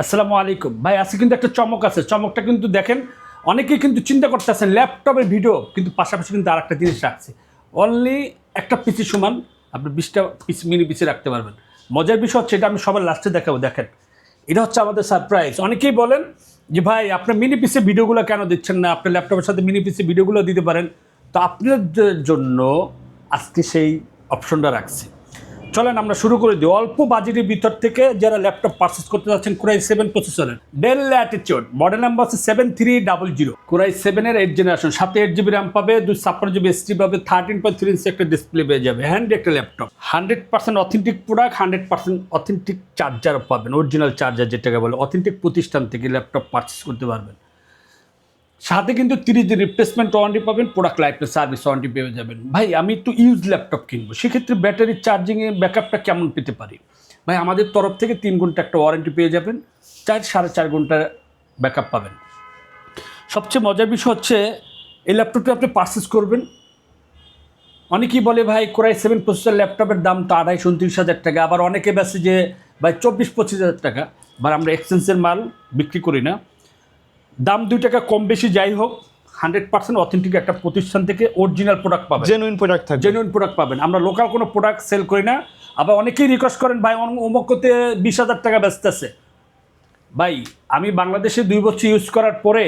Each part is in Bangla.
আসসালামু আলাইকুম ভাই, আজকে কিন্তু একটা চমক আছে। চমকটা কিন্তু দেখেন, অনেকেই কিন্তু চিন্তা করতেছেন ল্যাপটপের ভিডিও, কিন্তু পাশাপাশি কিন্তু আর একটা জিনিস রাখছে। অনলি একটা পিসি সমান আপনি 20টা পিসি মিনি পিসি রাখতে পারবেন। মজার বিষয় হচ্ছে, এটা আমি সবার লাস্টে দেখাবো। দেখেন, এটা হচ্ছে আমাদের সারপ্রাইজ। অনেকেই বলেন যে ভাই, আপনার মিনি পিসি ভিডিওগুলো কেন দিচ্ছেন না, আপনার ল্যাপটপের সাথে মিনি পিসি ভিডিওগুলো দিতে পারেন। তো আপনাদের জন্য আজকে সেই অপশনটা রাখছি। চলেন আমরা শুরু করে দিই। অল্প বাজেটের ভিতর থেকে যারা ল্যাপটপ পারচেস করতে যাচ্ছেন, কোরাই 7 প্রসেসরের ডেল ল্যাটিটিউড, মডেল নাম্বার হচ্ছে 7300, কোরাই 7-এর 8 জেনারেশন, সাথে 8 জিবি র্যাম পাবে, 256 জিবি এসডি পাবে, 13.3 ইঞ্চি একটা ডিসপ্লে পেয়ে যাবে, হ্যান্ড একটা laptop, 100% authentic product, 100% authentic charger পাবেন, অরিজিনাল চার্জার যেটাকে বলে, অথেন্টিক প্রতিষ্ঠান থেকে ল্যাপটপ পারচেস করতে পারবেন। সাথে কিন্তু 30 দিন রিপ্লেসমেন্ট ওয়ারেন্টি পাবেন, প্রোডাক্ট লাইফটাইম সার্ভিস ওয়ারেন্টি পেয়ে যাবেন। ভাই, আমি একটু ইউজ ল্যাপটপ কিনবো, সেক্ষেত্রে ব্যাটারি চার্জিংয়ে ব্যাকআপটা কেমন পেতে পারি? ভাই, আমাদের তরফ থেকে 3 ঘন্টা একটা ওয়ারেন্টি পেয়ে যাবেন, 4-4.5 ঘন্টা ব্যাকআপ পাবেন। সবচেয়ে মজার বিষয় হচ্ছে, এই ল্যাপটপটা আপনি পারচেস করবেন, অনেকেই বলে ভাই কোরাই 7 প্রসেসর ল্যাপটপের দাম তো 28-29 হাজার টাকা, আবার অনেকে বেশি যে ভাই 24-25 হাজার টাকা। আবার আমরা এক্সচেঞ্জের মাল বিক্রি করি না, দাম 2 টাকা কম বেশি যাই হোক, 100% অথেন্টিক একটা প্রতিষ্ঠান থেকে অরিজিনাল প্রোডাক্ট পাবেন, জেনুইন প্রোডাক্ট থাকবে, জেনুইন প্রোডাক্ট পাবেন। আমরা লোকাল কোনো প্রোডাক্ট সেল করি না। আবার অনেকেই রিকোয়েস্ট করেন ভাই অমুকতে 20,000 টাকা বেচতেছে। ভাই, আমি বাংলাদেশে 2 বছর ইউজ করার পরে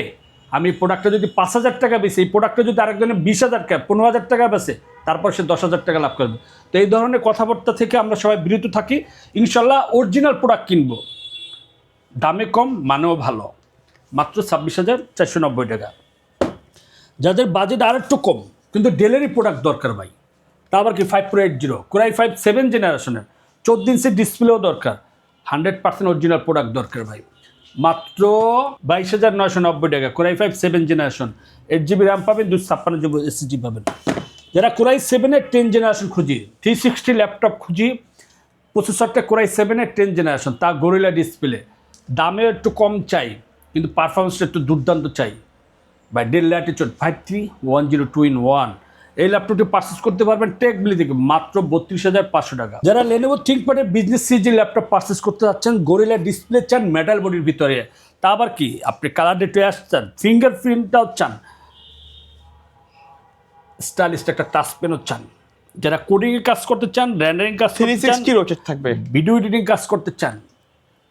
আমি প্রোডাক্টটা যদি 5,000 টাকা বেশি, এই প্রোডাক্টটা যদি আরেকজনের 20,000 টাকা 15,000 টাকা বেচে, তারপর সে 10,000 টাকা লাভ করবে। তো এই ধরনের কথাবার্তা থেকে আমরা সবাই বিরত থাকি। ইনশাল্লাহ অরিজিনাল প্রোডাক্ট কিনবো, দামে কম মানেও ভালো, মাত্র 26,490 টাকা। যাদের বাজেট আর একটু কম কিন্তু ডেলেরই প্রোডাক্ট দরকার ভাই, তা আবার কি 5 Pro 8 কোরাই 5 7 জেনারেশনের 14 ইঞ্চি ডিসপ্লেও দরকার, 100% অরিজিনাল প্রোডাক্ট দরকার ভাই, মাত্র 22,990 টাকা। কোরাই 5 7 জেনারেশন, 8 জিবি র্যাম পাবেন, 256 জিবি এসএসডি পাবেন। যারা কোরাই 7-এর 10 জেনারেশন খুঁজি, 360 ল্যাপটপ খুঁজি, প্রসেসরটা কোরাই 7-এর 10 জেনারেশন, তা গরিলা ডিসপ্লে, দামে একটু কম চাই কিন্তু পারফরমেন্সটা একটু দুর্দান্ত চাই, বাই ডেল ল্যাটিটিউড 5310 এই ল্যাপটপটি পারচেস করতে পারবেন টেকবিলি থেকে মাত্র 32,500 টাকা। যারা লেনোভো থিংকপ্যাডের বিজনেস সিরিজের ল্যাপটপ পারচেস করতে যাচ্ছেন, গরিলা ডিসপ্লে চান, মেটাল বডির ভিতরে, তা আবার কি আপনি কালার ডেটে আসছেন, ফিঙ্গারপ্রিন্টটাও চান, স্টাইলিশ একটা টাচ পেনও চান, যারা কোডিংয়ের কাজ করতে চান, রেন্ডারিং কাজ করতে চান, 360 রোটেট থাকবে, ভিডিও এডিটিং কাজ করতে চান,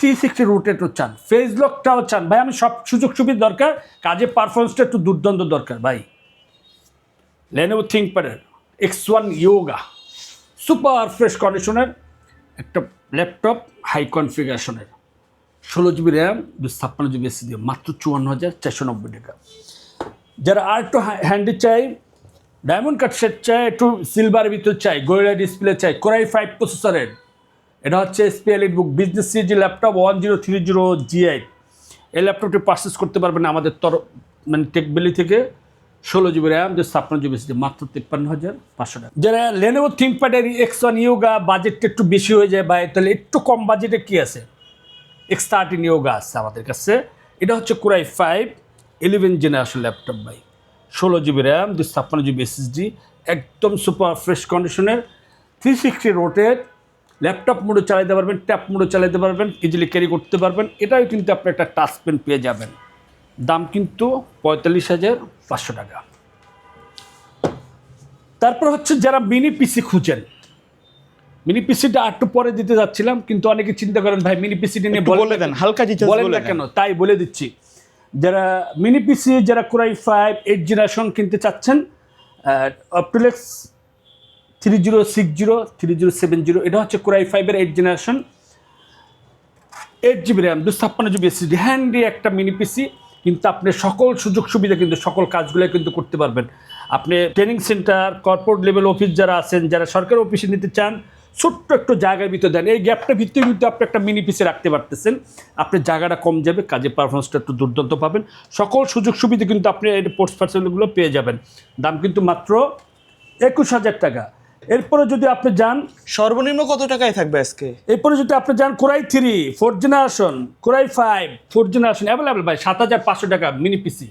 360 রোটেটও চান, ফেস লকটাও চান, ভাই আমি সব সুযোগ সুবিধা দরকার, কাজে পারফরমেন্সটা একটু দুর্দান্ত দরকার ভাই। লেনোভো থিংকপ্যাডের X1 ইয়োগা সুপার ফ্রেশ কন্ডিশনের একটা ল্যাপটপ, হাই কনফিগারেশনের, 16 জিবি র্যাম, 256 জিবি এসএসডি, মাত্র 54,490 টাকা। যারা আর একটু হ্যান্ডি চাই, ডায়মন্ড কাট সেট চাই, একটু সিলভারের ভিতর চাই, গরিলা ডিসপ্লে চাই, কোরাই 5 প্রসেসরের, এটা হচ্ছে SP EliteBook business series laptop 1030 GI, এই ল্যাপটপটি পারচেস করতে পারবেন আমাদের মানে টেকবেলি থেকে, 16 জিবি র্যাম, 256 জিবি এসএসডি, মাত্র 53,500 টাকা। যারা লেনোভো থিংকপ্যাডের X1 ইয়োগা বাজেটটা একটু বেশি হয়ে যায় ভাই, তাহলে একটু কম বাজেটে কি আছে, X13 ইয়োগা আছে আমাদের কাছে। এটা হচ্ছে কোরাই 5 11 জেনারেশন ল্যাপটপ ভাই, 16 জিবি র্যাম, 256 জিবি এসএসডি, একদম সুপার ফ্রেশ কন্ডিশনের, 360 রোটেট, ল্যাপটপ মোডে চালাতে পারবেন, ট্যাপ মোডে চালাতে পারবেন, ইজিলি ক্যারি করতে পারবেন। এটাও কিন্তু আপনি একটা টাচ পেন পেয়ে যাবেন, দাম কিন্তু 45,500 টাকা। তারপর হচ্ছে যারা মিনি পিসি খুঁজেন, মিনি পিসিটা একটু পরে দিতে যাচ্ছিলাম, কিন্তু অনেকে চিন্তা করেন ভাই মিনি পিসিটা নিয়ে বলে দেন, হালকা ডিটেইলস বলেন না কেন, তাই বলে দিচ্ছি। যারা মিনি পিসি, যারা কোরাই 5 8 জেনারেশন কিনতে চাচ্ছেন, অপটিলেক্স 3060 3070, এটা হচ্ছে কোরাই 5-এর 8 generation, 8 GB RAM, 256 GB SSD, handy একটা মিনি পিসি, কিন্তু আপনি সকল সুযোগ সুবিধা কিন্তু সকল কাজগুলো কিন্তু করতে পারবেন। আপনি training centre, corporate level office যারা আছেন, যারা সরকারি অফিসে নিতে চান, ছোট্ট একটু জায়গার ভিতরে দেন, এই গ্যাপটার ভিতরে কিন্তু আপনি একটা মিনি পিসি রাখতে পারতেছেন, আপনার জায়গাটা কম যাবে, কাজে পারফরমেন্সটা একটু দুর্দান্ত পাবেন, সকল সুযোগ সুবিধা কিন্তু আপনি এই পোর্টস ফ্যাসিলিটিগুলো পেয়ে যাবেন, দাম কিন্তু মাত্র 21,000 টাকা। এরপরে যদি আপনি যান, সর্বনিম্ন কত টাকায় থাকবে আজকে? এরপরে যদি আপনি যান core i 3 4 generation, core i 5 4 generation available ভাই, 7,500 টাকা মিনি পিসি,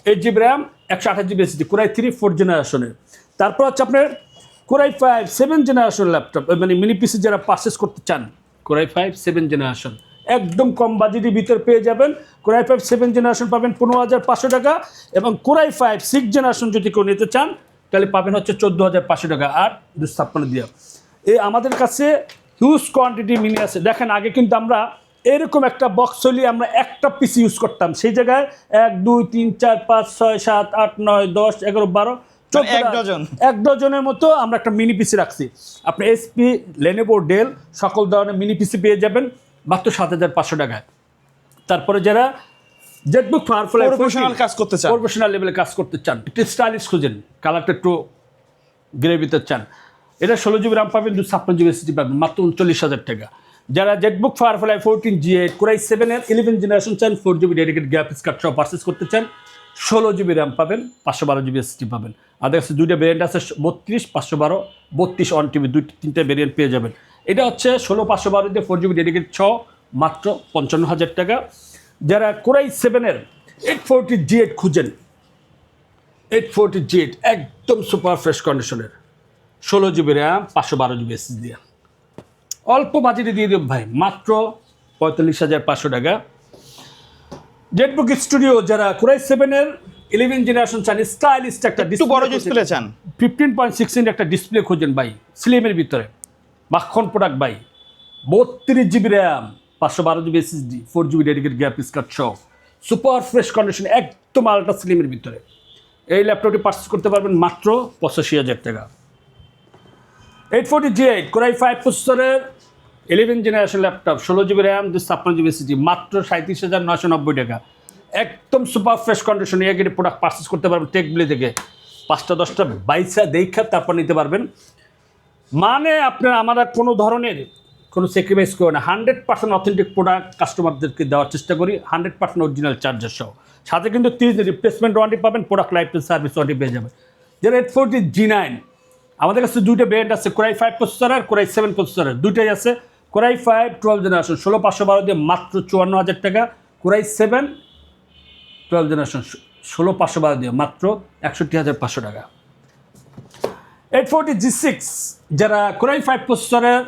8 GB RAM, 128 GB SSD, core i 3 4 জেনারেশনের। তারপর হচ্ছে আপনার কোরাই 5 7 জেনারেশন ল্যাপটপ, মানে মিনি পিসি যারা পারচেস করতে চান, কোরাই 5 7 জেনারেশন একদম কম বাজেটের ভিতরে পেয়ে যাবেন। কোরাই 5 7 জেনারেশন পাবেন 15,500 টাকা, এবং কোরাই 5 6 জেনারেশন যদি কেউ নিতে চান তাহলে পাবেন হচ্ছে 14,500 টাকা আর 256 দিয়ে। এই আমাদের কাছে হিউজ কোয়ান্টিটি মিনি আছে। দেখেন আগে কিন্তু আমরা এরকম একটা বক্স চলিয়ে আমরা একটা পিস ইউজ করতাম, সেই জায়গায় 1 2 3 4 5 6 7 8 9 10 11 12 এক ডজন। 1 ডজনের মতো আমরা একটা মিনি পিসি রাখছি। আপনি এসপি, লেনোভো, ডেল সকল ধরনের মিনি পিসি পেয়ে যাবেন মাত্র 7,500 টাকায়। তারপরে যারা জেটবুক পাওয়ারফুল প্রফেশনাল কাজ করতে চান, প্রফেশনাল লেভেলে কাজ করতে চান, একটু স্টাইলিশ খুঁজেন, কালারটা একটু গ্রে ভিতর চান, এটা 16 জিবি র্যাম পাবেন, 256 জিবি এসএসডি পাবেন মাত্র 39,000 টাকা। যারা জেটবুক ফায়ারফ্লাই 14 G8 কোরাই 7 এর 11 জেনারেশন চান, 4 জিবি ডেডিকেটেড গ্রাফিক্স কার্ড সহ পারচেস করতে চান, 16 জিবি র্যাম পাবেন, 512 জিবি এসএসডি পাবেন। আর দেখছি দুইটা ভেরিয়েন্ট আছে, 32 512, 32 অন টিভি, তিনটা ভেরিয়েন্ট পেয়ে যাবেন। এটা হচ্ছে 16 512 দিয়ে 4 জিবি ডেডিকেট সহ মাত্র 55,000 টাকা। যারা কোরাই 7 এর 840 G8 খুঁজেন, 840 G8 একদম সুপার ফ্রেশ কন্ডিশনের, 16 জিবি র্যাম, 512 জিবি এসএসডি দিয়ে অল্প বাজেটে দিয়ে দেব ভাই মাত্র 45,500 টাকা। জেটবুক স্টুডিও যারা কোরাই 7 এর 11 জেনারেশন চান, স্টাইলিশ একটা একটু বড় ডিসপ্লে চান, 15.6 ইঞ্চ একটা ডিসপ্লে খোঁজেন ভাই, স্লিমের ভিতরে মাখন প্রোডাক্ট ভাই, 32 GB RAM, 512 GB SSD, 4 GB dedicated graphics card সহ সুপার ফ্রেশ কন্ডিশন, একদম আলট্রা স্লিমের ভিতরে এই ল্যাপটপটি পারচেস করতে পারবেন মাত্র 85,000 টাকা। 840 G8 কোরাই 5 প্রসেসরের 11 generation laptop, 16 GB RAM, 256 GB SSD মাত্র 37,990 টাকা। একদম সুপার ফ্রেশ কন্ডিশনে এগিয়ে প্রোডাক্ট পারচেস করতে পারবেন টেকবিলি থেকে, 5টা 10টা বাইসা দেখা তারপর নিতে পারবেন। মানে আপনার আমরা কোনো ধরনের কোনো স্যাক্রিফাইস করি না, 100% অথেন্টিক প্রোডাক্ট কাস্টমারদেরকে দেওয়ার চেষ্টা করি, 100% অরিজিনাল চার্জার সহ, সাথে কিন্তু 30 দিন রিপ্লেসমেন্ট ওয়ারেন্টি পাবেন, product life time service warranty পেয়ে যাবেন। যারা 840 G9, আমাদের কাছে দুইটা ব্র্যান্ড আছে, কোরাই 5 প্রসেসর আর কোরাই 7 প্রসেসরের দুইটাই আছে। কোরাই 5 12 জেনারেশন 16,512 দিয়ে মাত্র 54,000 টাকা, কোরাই 7 12 জেনারেশন 16,512 দিয়ে মাত্র 61,500 টাকা। 840 G6 যারা কোরাই 5 প্রসেসরের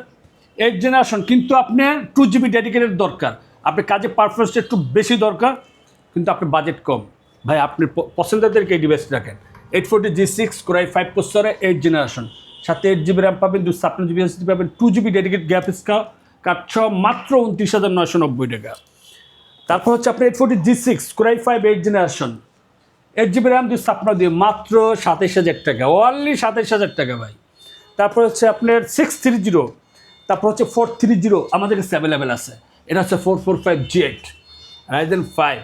8 জেনারেশন, কিন্তু আপনার 2 জিবি ডেডিকেটেড দরকার, আপনি কাজে পারফরমেন্সটা একটু বেশি দরকার, কিন্তু আপনার বাজেট কম, ভাই আপনি পছন্দেরকে এই ডিভাইস রাখেন। 840 G6 কোরাই 5 প্রসেসরে 8 জেনারেশন, সাথে 8 জিবি র্যাম পাবেন, 256 জিবি এসএসডি পাবেন, 2 জিবি ডেডিকেটেড গ্রাফিক্স কার্ড সহ মাত্র 29,990 টাকা। তারপর হচ্ছে আপনার 840 G6 core i 5 8 generation, 8 GB RAM, 256 দিয়ে মাত্র 27,000 টাকা, অনলি 27,000 টাকা ভাই। তারপর হচ্ছে আপনার 630, তারপর হচ্ছে 430 আমাদের কাছে অ্যাভেলেবেল আছে। এটা হচ্ছে 445 G8 রাইজেন 5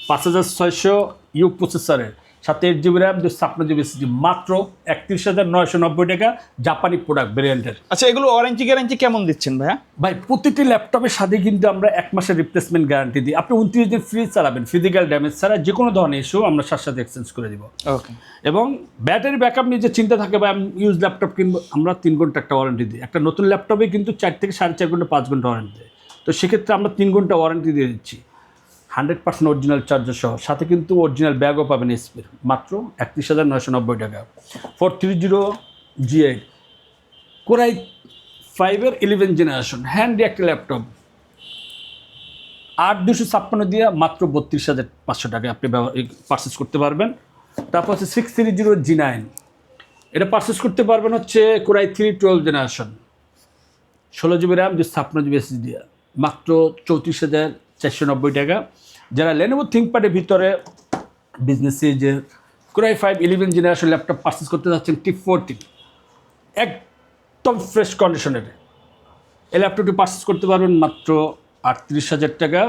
5600 ইউ প্রসেসরের, সাথে 8 জিবি র্যাম, 256 জিবি এসএসডি মাত্র 31,990 টাকা, জাপানি প্রোডাক্ট ভেরিয়েন্টের। আচ্ছা এগুলো ওয়ারেন্টি গ্যারান্টি কেমন দিচ্ছেন ভাইয়া? ভাই প্রতিটি ল্যাপটপের সাথে কিন্তু আমরা 1 মাসের রিপ্লেসমেন্ট গ্যারান্টি দিই, আপনি 29 দিন ফ্রি চালাবেন, ফিজিক্যাল ড্যামেজ ছাড়া যে কোনো ধরনের ইস্যু আমরা সাথে এক্সচেঞ্জ করে দিব। ওকে। এবং ব্যাটারি ব্যাকআপ নিয়ে যে চিন্তা থাকে বা ইউজ ল্যাপটপ কিনবো, আমরা 3 ঘন্টা একটা ওয়ারেন্টি দিই, একটা নতুন ল্যাপটপে কিন্তু 4 থেকে 4.5 ঘন্টা 5 ঘন্টা ওয়ারেন্টি দেয়, তো সেক্ষেত্রে আমরা 3 ঘন্টা ওয়ারেন্টি দিয়ে দিচ্ছি 100% অরিজিনাল চার্জার সহ, সাথে কিন্তু অরিজিনাল ব্যাগও পাবেন এসপির মাত্র 31,990 টাকা। 430 G8 কোরাই 5 এর 11 জেনারেশন হ্যান্ডি একটা ল্যাপটপ, 8,256 দিয়ে মাত্র 32,500 টাকা আপনি পারচেস করতে পারবেন। তারপর হচ্ছে 630 G9, এটা পারচেস করতে পারবেন হচ্ছে core i 3 12 generation, 16 GB RAM, 256 GB SSD মাত্র 34,490 টাকা। যারা লেনোভো থিংকপ্যাডের ভিতরে বিজনেস সিরিজের কোরাই 5 11 জেনারেশন ল্যাপটপ পারচেস করতে যাচ্ছেন, T14 একদম ফ্রেশ কন্ডিশনের এই ল্যাপটপটি পারচেস করতে পারবেন মাত্র 38,000 টাকা।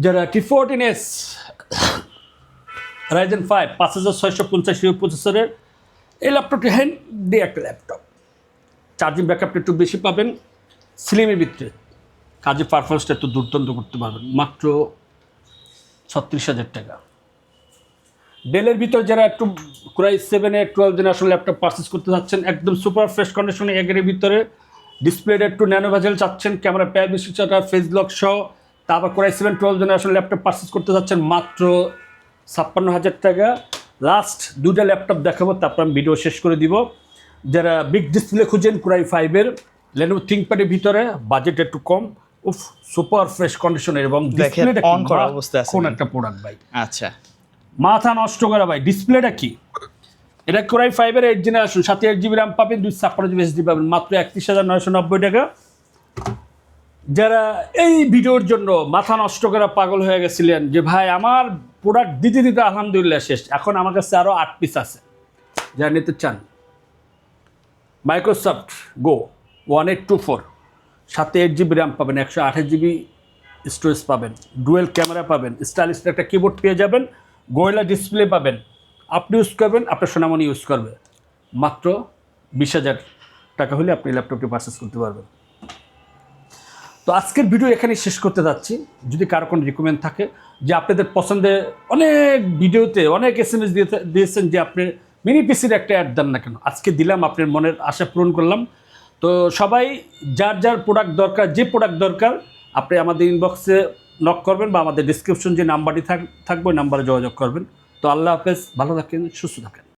যারা T14S রাইজেন 5 5650 প্রসেসরের এই ল্যাপটপটি হ্যান্ডি একটা ল্যাপটপ, চার্জিং ব্যাকআপটা একটু বেশি পাবেন, স্লিমের ভিতরে কাজের পারফরমেন্সটা একটু দুর্দান্ত করতে পারবেন মাত্র 36,000 টাকা। ডেলের ভিতর যারা একটু কোরাই 7 এর 12 জেনারেশন ল্যাপটপ পারচেস করতে যাচ্ছেন, একদম সুপার ফ্রেশ কন্ডিশনে এগের ভিতরে, ডিসপ্লেটা একটু ন্যানো ভেজেল চাচ্ছেন, ক্যামেরা প্রাইভেসি চাটা ফেস লক সহ, তারপর কোরাই 7 12 জেনারেশন ল্যাপটপ পারচেস করতে যাচ্ছেন মাত্র 56,000 টাকা। লাস্ট দুটা ল্যাপটপ দেখাবো, তারপর আমি ভিডিও শেষ করে দিব। যারা বিগ ডিসপ্লে খুঁজেন কোরাই 5 এর লেনোভো থিংকপ্যাডের ভিতরে, বাজেট একটু কম, উফ সুপার ফ্রেশ কন্ডিশনের এবং দেখেন, ডিসপ্লেটা on করা অবস্থায় আছে কোন কিন্তু। একটা প্রোডাক্ট ভাই, আচ্ছা, মাথা নষ্ট করা ভাই। ডিসপ্লেটা কি, এটা কোরাই 5-এর 8 জেনারেশন, সাথে 8 GB RAM পাবেন, 256 GB SSD পাবেন, মাত্র 31,990 টাকা। যারা এই ভিডিওর জন্য মাথা নষ্ট করা পাগল হয়ে গেছিলেন যে ভাই আমার প্রোডাক্ট দিতে দিতে আলহামদুলিল্লাহ শেষ, এখন আমার কাছে আরও 8 পিস আছে, যারা নিতে চান মাইক্রোসফট গো 1824, সাথে 8 GB RAM পাবেন, 128 GB স্টোরেজ পাবেন, ডুয়েল ক্যামেরা পাবেন, স্টাইলিশ একটা কিবোর্ড পেয়ে যাবেন, গোয়েলা ডিসপ্লে পাবেন। আপনি ইউজ করবেন, আপনার সোনামণি ইউজ করবে, মাত্র 20,000 টাকা হলে আপনি ল্যাপটপটি পারচেস করতে পারবেন। তো আজকের ভিডিও এখানে শেষ করতে যাচ্ছি। যদি কারো কোনো রিকমেন্ড থাকে যে আপনাদের পছন্দের অনেক ভিডিওতে অনেক SMS দিয়েছেন যে আপনি মিনি পিসির একটা অ্যাড দেন না কেন, আজকে দিলাম, আপনার মনের আশা পূরণ করলাম। তো সবাই যার যার প্রোডাক্ট দরকার, যে প্রোডাক্ট দরকার আপনি আমাদের ইনবক্সে নক করবেন বা আমাদের ডিসক্রিপশন যে নাম্বারটি থাকবে ওই নাম্বারে যোগাযোগ করবেন। তো আল্লাহ হাফেজ, ভালো থাকেন, সুস্থ থাকেন।